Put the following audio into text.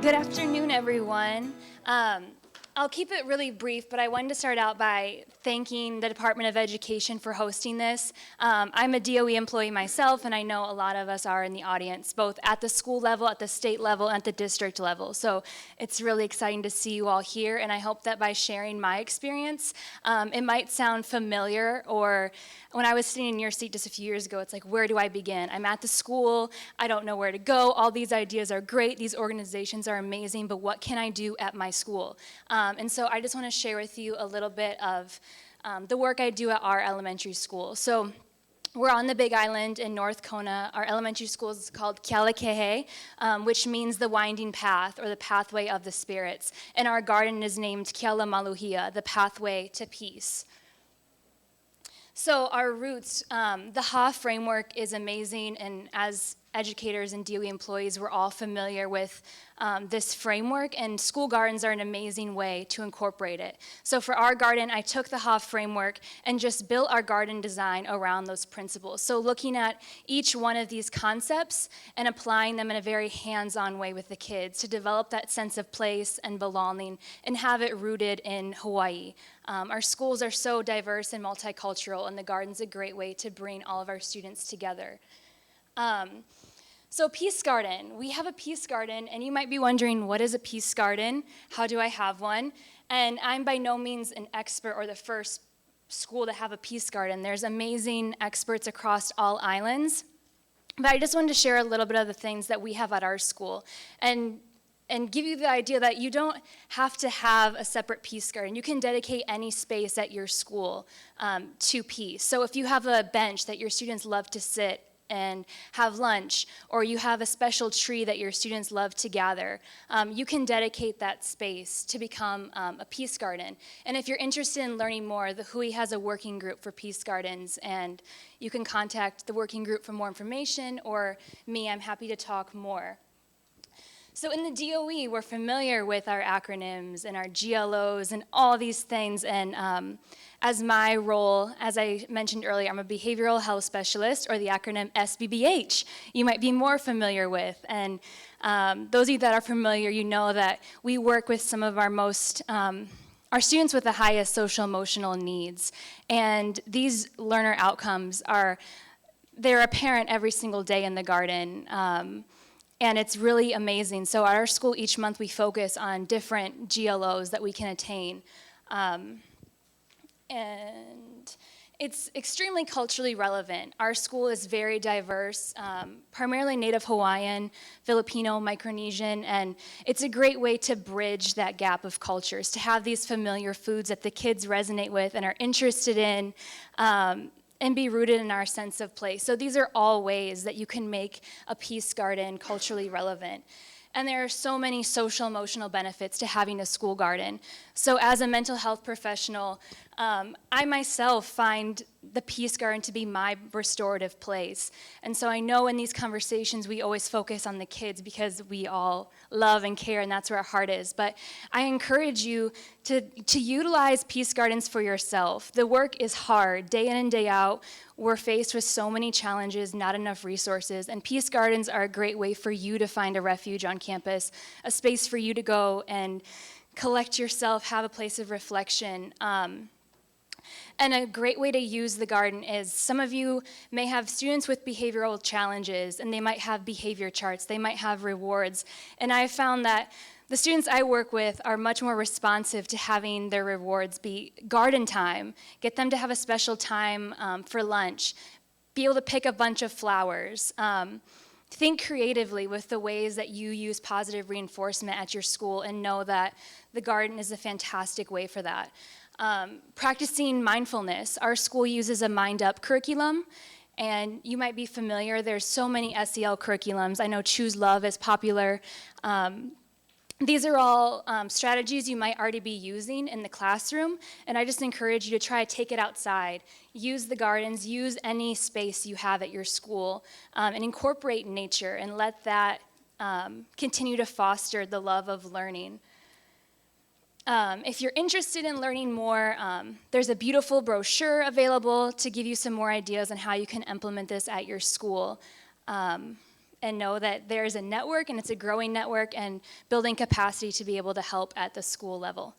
Good afternoon, everyone. I'll keep it really brief, but I wanted to start out by thanking the Department of Education for hosting this. I'm a DOE employee myself, and I know a lot of us are in the audience, both at the school level, at the state level, and at the district level. So it's really exciting to see you all here, and I hope that by sharing my experience, it might sound familiar, or when I was sitting in your seat just a few years ago, it's like, where do I begin? I'm at the school, I don't know where to go, all these ideas are great, these organizations are amazing, but what can I do at my school? And so I just want to share with you a little bit of the work I do at our elementary school. So we're on the Big Island in North Kona. Our elementary school is called Kealakehe, which means the winding path or the pathway of the spirits. And our garden is named Keala Maluhia, the pathway to peace. So our roots, the HA framework is amazing, and as educators and DOE employees, we're all familiar with this framework, and school gardens are an amazing way to incorporate it. So for our garden, I took the HA framework and just built our garden design around those principles. So looking at each one of these concepts and applying them in a very hands-on way with the kids to develop that sense of place and belonging and have it rooted in Hawai'i. Our schools are so diverse and multicultural, and the garden's a great way to bring all of our students together. So Peace Garden, we have a Peace Garden, and you might be wondering, what is a Peace Garden? How do I have one? And I'm by no means an expert or the first school to have a Peace Garden. There's amazing experts across all islands, but I just wanted to share a little bit of the things that we have at our school and give you the idea that you don't have to have a separate Peace Garden. You can dedicate any space at your school to peace. So if you have a bench that your students love to sit and have lunch, or you have a special tree that your students love to gather, you can dedicate that space to become a Peace Garden. And if you're interested in learning more, the HUI has a working group for Peace Gardens, and you can contact the working group for more information, or me, I'm happy to talk more. So in the DOE, we're familiar with our acronyms and our GLOs and all these things, and as my role, as I mentioned earlier, I'm a behavioral health specialist, or the acronym SBBH, you might be more familiar with. And those of you that are familiar, you know that we work with some of our our students with the highest social emotional needs. And these learner outcomes they're apparent every single day in the garden. And it's really amazing. So at our school each month we focus on different GLOs that we can attain. And it's extremely culturally relevant. Our school is very diverse, primarily Native Hawaiian, Filipino, Micronesian, and it's a great way to bridge that gap of cultures, to have these familiar foods that the kids resonate with and are interested in, and be rooted in our sense of place. So these are all ways that you can make a Peace Garden culturally relevant. And there are so many social emotional benefits to having a school garden. So as a mental health professional, I myself find the Peace Garden to be my restorative place. And so I know in these conversations we always focus on the kids because we all love and care, and that's where our heart is. But I encourage you to utilize Peace Gardens for yourself. The work is hard, day in and day out. We're faced with so many challenges, not enough resources, and Peace Gardens are a great way for you to find a refuge on campus, a space for you to go and collect yourself, have a place of reflection. And a great way to use the garden is some of you may have students with behavioral challenges, and they might have behavior charts, they might have rewards, and I found that the students I work with are much more responsive to having their rewards be garden time, get them to have a special time for lunch, be able to pick a bunch of flowers. Think creatively with the ways that you use positive reinforcement at your school, and know that the garden is a fantastic way for that. Practicing mindfulness. Our school uses a Mind Up curriculum, and you might be familiar. There's so many SEL curriculums. I know Choose Love is popular. These are all strategies you might already be using in the classroom, and I just encourage you to try to take it outside. Use the gardens, use any space you have at your school, and incorporate nature, and let that continue to foster the love of learning. If you're interested in learning more, there's a beautiful brochure available to give you some more ideas on how you can implement this at your school. and know that there's a network and it's a growing network and building capacity to be able to help at the school level.